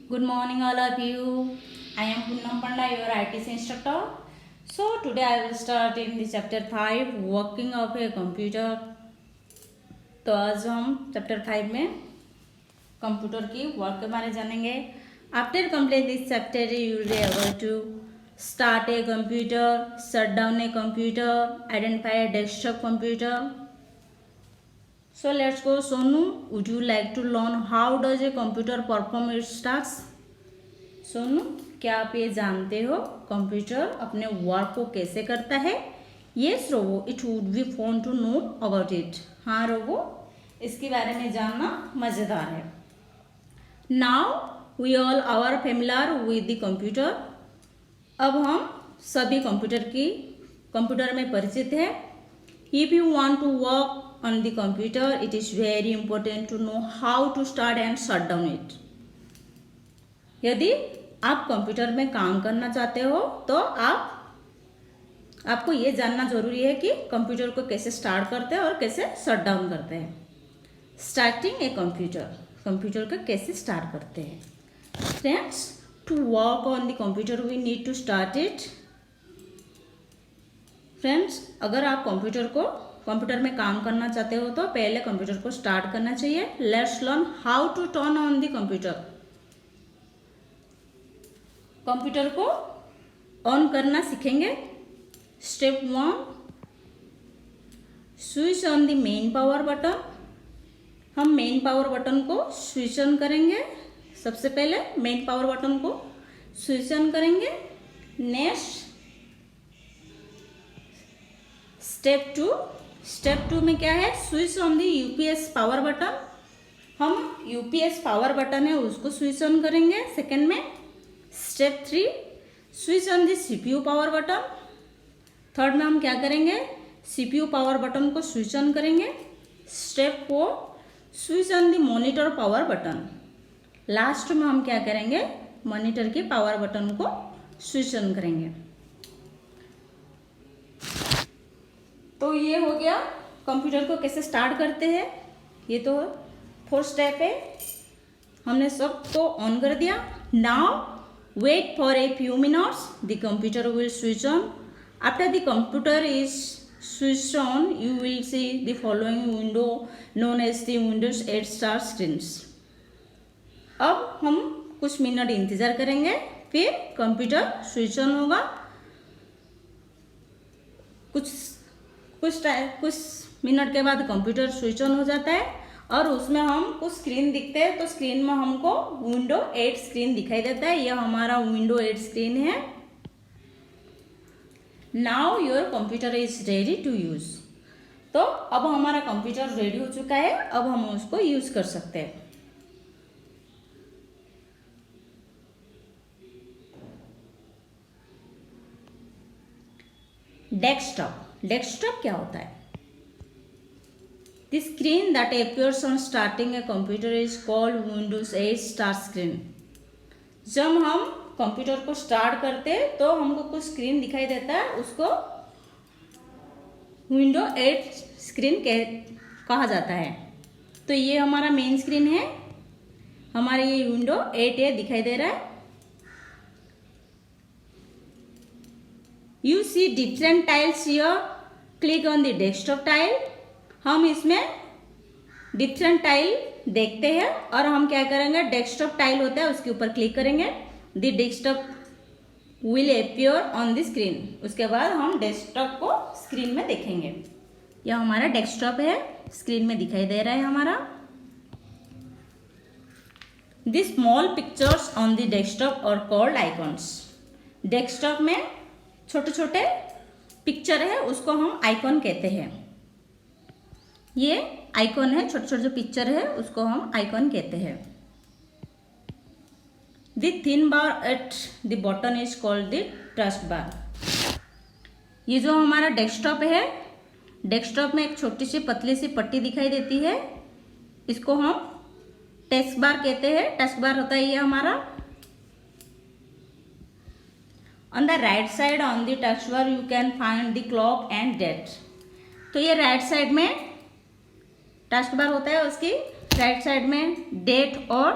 Good morning, all of you. I am Poonam Panda, your ITC instructor. So today I will start in the chapter 5 working of a computer. तो आज हम chapter 5 में computer की work के बारे में जानेंगे. After complete this chapter you will be able to start a computer, shut down a computer, identify a desktop computer. So let's go. Sonu, would you like to learn how does a computer perform its tasks? Sonu, क्या आप ये जानते हो computer अपने work को कैसे करता है? Yes Robo, it would be fun to know about it. हाँ रोबो, इसके बारे में जानना मज़ेदार है. Now we all are familiar with the computer. अब हम सभी कंप्यूटर में परिचित हैं. If you want to work on the computer, it is very important to know how to start and shut down it. यदि आप कंप्यूटर में काम करना चाहते हो तो आपको ये जानना जरूरी है कि कंप्यूटर को कैसे स्टार्ट करते हैं और कैसे शट डाउन करते हैं. स्टार्टिंग ए कंप्यूटर को कैसे स्टार्ट करते हैं. Friends, to work on the computer we need to start it. Friends, अगर आप कंप्यूटर में काम करना चाहते हो तो पहले कंप्यूटर को स्टार्ट करना चाहिए. Let's learn how to turn on the computer. Computer को ऑन करना सीखेंगे. Step 1, switch on the main power button. हम मेन पावर बटन को स्विच ऑन करेंगे. सबसे पहले मेन पावर बटन को स्विच ऑन करेंगे. नेक्स्ट स्टेप 2 में क्या है? Switch on the UPS power button. हम यूपीएस पावर बटन है उसको स्विच ऑन करेंगे सेकंड में. Step 3, switch on the CPU power button. Third में हम क्या करेंगे? सीपीयू पावर बटन को स्विच ऑन करेंगे. Step 4, switch on the monitor power button. Last में हम क्या करेंगे? मॉनिटर के पावर बटन को स्विच ऑन करेंगे. तो ये हो गया कंप्यूटर को कैसे स्टार्ट करते हैं. ये तो 4 स्टेप है. हमने सब तो ऑन कर दिया. Now wait for a few minutes. The computer will switch on. After the computer is switch on you will see the following window known as the Windows 8 start screens. अब हम कुछ minute इंतज़ार करेंगे, फिर computer switch on होगा. कुछ minute के बाद कंप्यूटर स्विच ऑन हो जाता है और उसमें हम कुछ स्क्रीन दिखते हैं. तो स्क्रीन में हमको विंडो 8 स्क्रीन दिखाई देता है. यह हमारा विंडो 8 स्क्रीन है. Now your computer is ready to use. तो अब हमारा कंप्यूटर रेडी हो चुका है. अब हम उसको यूज कर सकते हैं. डेस्कटॉप क्या होता है? The screen that appears on starting a computer is called Windows 8 star screen. जब हम कंप्यूटर को स्टार्ट करते हैं तो हमको कुछ स्क्रीन दिखाई देता है, उसको विंडो 8 स्क्रीन कहा जाता है. तो ये हमारा मेन स्क्रीन है. हमारा ये विंडो 8 है दिखाई दे रहा है. You see different tiles here. Click on the desktop tile. हम इसमें डिफरेंट टाइल देखते हैं और हम क्या करेंगे? डेस्कटॉप टाइल होता है उसके ऊपर क्लिक करेंगे. The desktop will appear on the screen. उसके बाद हम डेस्कटॉप को स्क्रीन में देखेंगे. यह हमारा डेस्कटॉप है, स्क्रीन में दिखाई दे रहा है हमारा. The small pictures on the desktop are called icons. Desktop में छोटे छोटे पिक्चर है उसको हम आइकॉन कहते हैं. ये आइकॉन है, छोटे छोटे जो पिक्चर है उसको हम आइकॉन कहते हैं. The thin bar at the button is called the task बार. ये जो हमारा डेस्कटॉप है, डेस्कटॉप में एक छोटी सी पतली सी पट्टी दिखाई देती है, इसको हम टास्क बार कहते हैं. टास्क बार होता है ये हमारा. On the right side on the taskbar you can find the clock and date. तो ये राइट साइड में टास्क बार होता है, उसकी राइट साइड में डेट और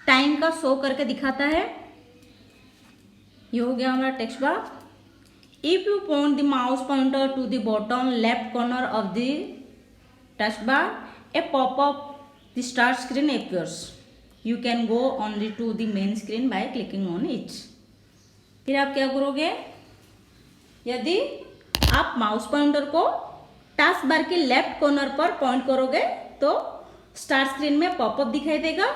टाइम का शो करके दिखाता है। ये हो गया हमारा text bar. If you point the mouse pointer to the bottom left corner of the text bar, a popup the start screen appears. You can go only to the main screen by clicking on it. फिर आप क्या करोगे, यदि आप mouse pointer को task bar के left corner पर point करोगे तो स्टार्ट स्क्रीन में पॉपअप दिखाई देगा।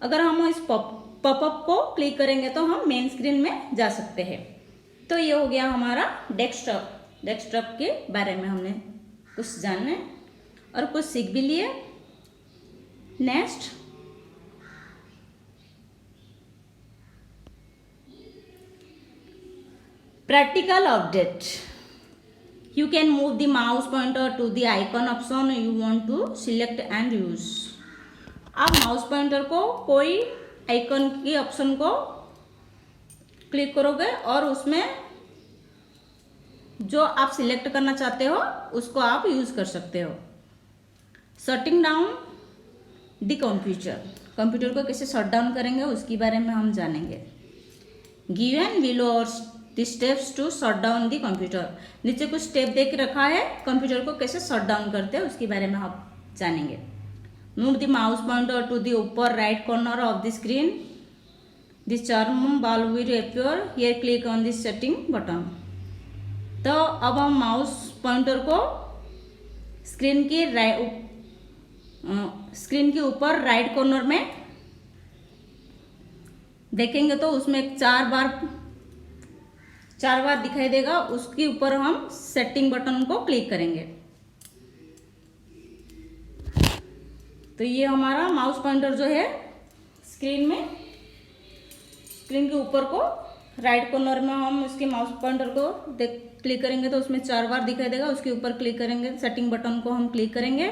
अगर हम इस पॉपअप को क्लिक करेंगे तो हम मेन स्क्रीन में जा सकते हैं। तो ये हो गया हमारा डेस्कटॉप के बारे में हमने कुछ जाना और कुछ सीख भी लिए। Next, practical update. You can move the mouse pointer to the icon option you want to select and use. आप माउस पॉइंटर को कोई आइकन की ऑप्शन को क्लिक करोगे और उसमें जो आप सिलेक्ट करना चाहते हो उसको आप यूज कर सकते हो। शटिंग डाउन द कंप्यूटर को कैसे शट डाउन करेंगे उसके बारे में हम जानेंगे। Given below are the steps to shut down the computer, नीचे कुछ स्टेप दे के रखा है, कंप्यूटर को कैसे शट डाउन करते हैं उसके बारे में आप जानेंगे। Move the mouse pointer to the ऊपर right corner of the screen, the charm ball will appear, here click on the setting button. तो अब हम माउस पॉइंटर को स्क्रीन के ऊपर राइट कॉर्नर में देखेंगे तो उसमें चार बार दिखाई देगा। उसके ऊपर हम सेटिंग बटन को क्लिक करेंगे। तो ये हमारा माउस पॉइंटर जो है स्क्रीन के ऊपर को राइट कॉर्नर में हम इसके माउस पॉइंटर को क्लिक करेंगे तो उसमें 4 बार दिखाई देगा। उसके ऊपर क्लिक करेंगे, सेटिंग बटन को हम क्लिक करेंगे।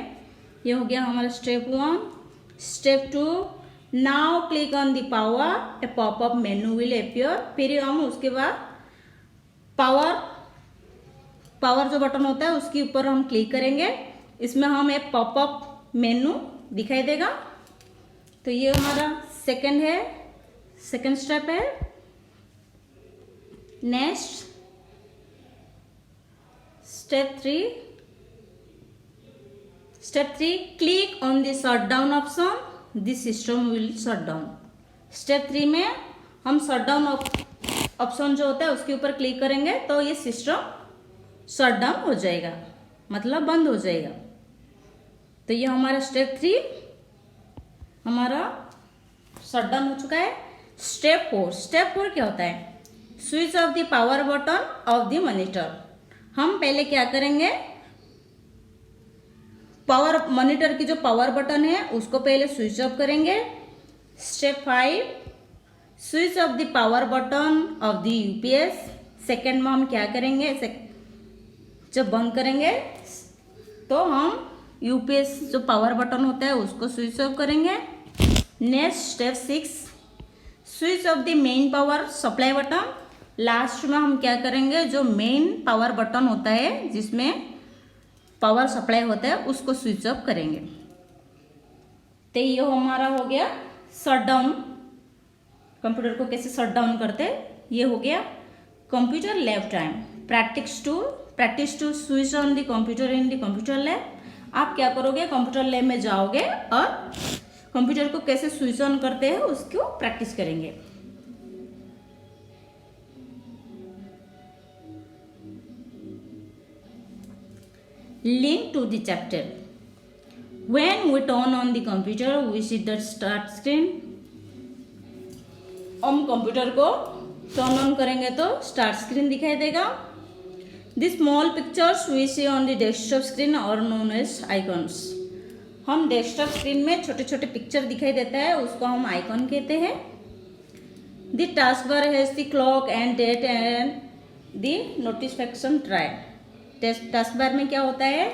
ये हो गया हमारा step 1। Step 2, now click on the power, A popup menu will appear. फिर हम उसके बाद पावर जो बटन होता है उसके ऊपर हम क्लिक करेंगे। इसमें हम एक पॉपअप मेनू दिखाई देगा। तो ये हमारा सेकंड स्टेप है। Next, step 3, click on the shut down option, the system will shut down. Step 3 में हम शट डाउन ऑप्शन जो होता है उसके ऊपर क्लिक करेंगे तो ये सिस्टम शट डाउन हो जाएगा, मतलब बंद हो जाएगा। तो ये हमारा स्टेप 3 हमारा शट डाउन हो चुका है। स्टेप 4 क्या होता है, switch off the power button of the monitor. हम पहले क्या करेंगे, मॉनिटर की जो पावर बटन है उसको पहले स्विच ऑफ करेंगे। Step 5, switch off the power button of the UPS. Second में हम क्या करेंगे, जब बंद करेंगे तो हम यूपीएस जो पावर बटन होता है उसको स्विच ऑफ करेंगे। Next, step 6, switch off the main power supply button. Last में हम क्या करेंगे, जो मेन पावर बटन होता है जिसमें पावर सप्लाई होता है उसको स्विच ऑफ करेंगे। तो ये हमारा हो गया शट डाउन, कंप्यूटर को कैसे शट डाउन करते हैं। ये हो गया computer lab time. Practice to switch on the computer in the computer lab. आप क्या करोगे, कंप्यूटर लैब में जाओगे और कंप्यूटर को कैसे स्विच ऑन करते हैं उसको प्रैक्टिस करेंगे। Link to the chapter. When we turn on the computer, we see the start screen. हम कंप्यूटर को टर्न ऑन करेंगे तो स्टार्ट स्क्रीन दिखाई देगा। The small pictures we see on the desktop screen are known as icons. हम desktop screen में छोटे छोटे पिक्चर दिखाई देता है उसको हम आइकॉन कहते हैं। The task bar has the clock and date and the notification tray. Task bar में क्या होता है,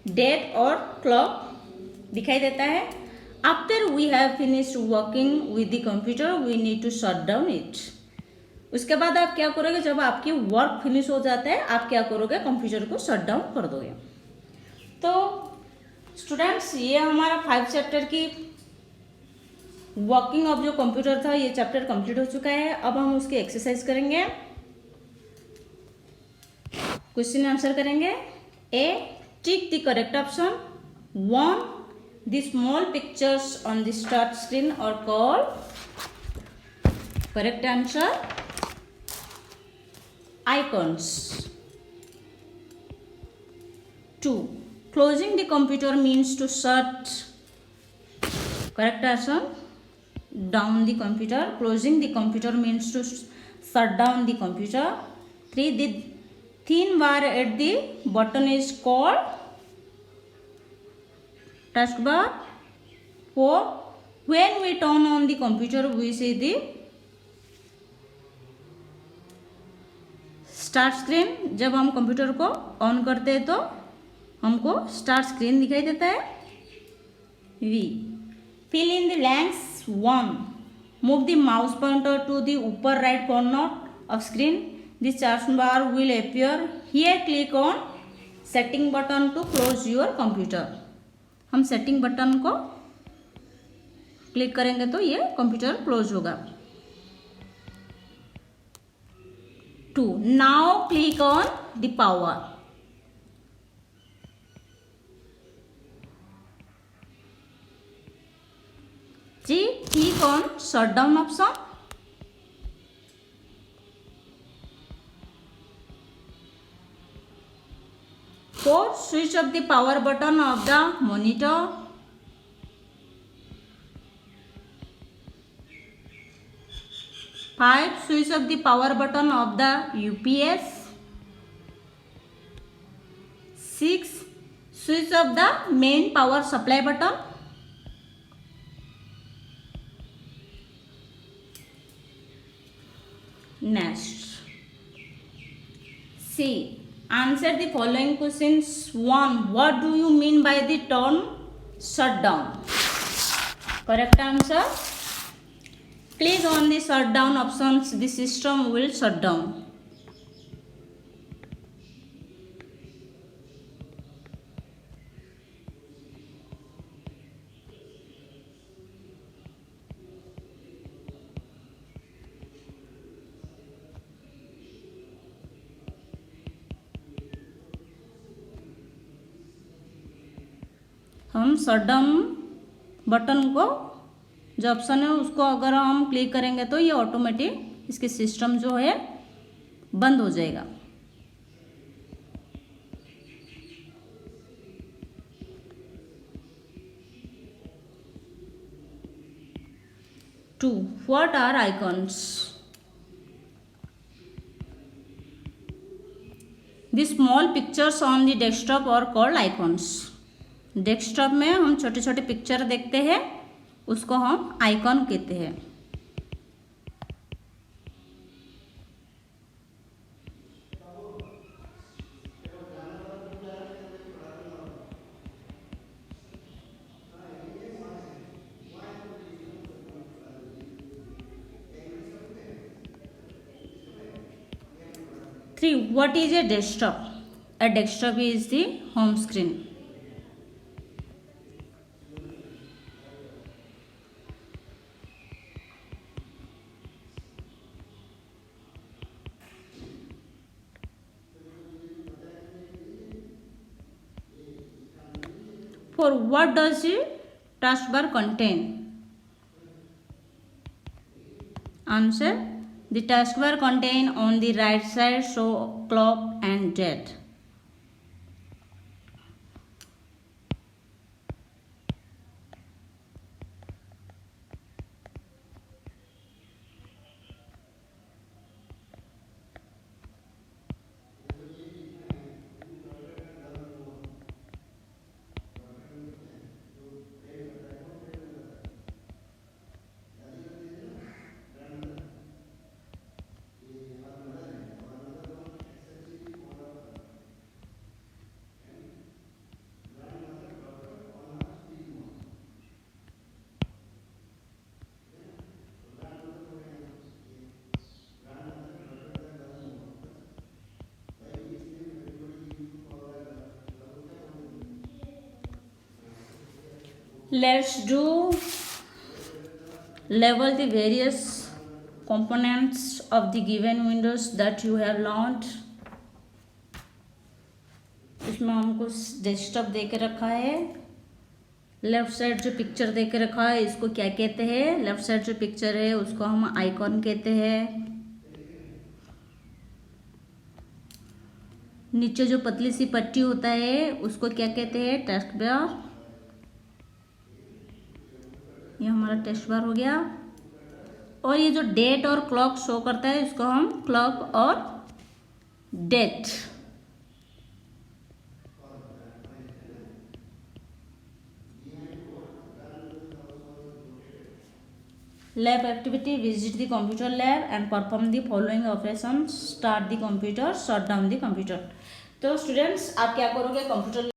डेट और क्लॉक दिखाई देता है। After we have finished working with the computer we need to shut down it. उसके बाद आप क्या करोगे, जब आपकी वर्क फिनिश हो जाता है आप क्या करोगे, कंप्यूटर को शट डाउन कर दोगे। तो स्टूडेंट्स, ये हमारा 5 चैप्टर की वर्किंग ऑफ जो कंप्यूटर था ये चैप्टर कंप्लीट हो चुका है। अब हम उसकी एक्सरसाइज करेंगे, क्वेश्चन आंसर करेंगे। A, tick the correct option. 1, the small pictures on the start screen और call correct answer icons. 2, closing the computer means to shut correct answer down the computer. Closing the computer means to shut down the computer. 3, the thin bar at the button is called taskbar. 4, when we turn on the computer we see the start screen. जब हम computer को on करते हैं तो हमको start screen दिखाई देता है। B, fill in the blanks. 1, move the mouse pointer to the ऊपर right corner of screen, the charge bar will appear here, click on setting button to close your computer. हम setting button को क्लिक करेंगे तो ये computer close होगा। 2, now click on the power. 3, click on shutdown option. 4, switch off the power button of the monitor. 5, switch off the power button of the UPS. 6, switch off the main power supply button. Next, C, answer the following questions. 1, what do you mean by the term shutdown? Correct answer, click on the shutdown options, the system will shut down. हम shutdown button को जो option है उसको अगर हम click करेंगे तो ये ऑटोमेटिक इसके सिस्टम जो है बंद हो जाएगा। Two, what are icons? The small pictures on the desktop are called icons. Desktop में हम छोटे छोटे पिक्चर देखते हैं उसको हम आइकॉन कहते हैं। Three, what is a desktop? A desktop is the home screen. For what does the taskbar contain? Answer, the taskbar contain on the right side show clock and date. Let's do Label the various components of the given windows that you have learned. इसमें हमको desktop दे के रखा है. Left side जो picture दे के रखा है इसको क्या कहते हैं? लेफ्ट साइड जो पिक्चर है उसको हम आइकॉन कहते हैं. नीचे जो पतली सी पट्टी होता है उसको क्या कहते हैं? टेक्स्ट बार. ये हमारा टेक्स्ट बार हो गया. और ये जो डेट और क्लॉक शो करता है इसको हम क्लॉक और date. Lab activity. Visit the computer lab and perform the following operation. Start the computer, shut down the computer. तो स्टूडेंट्स आप क्या करोगे? कंप्यूटर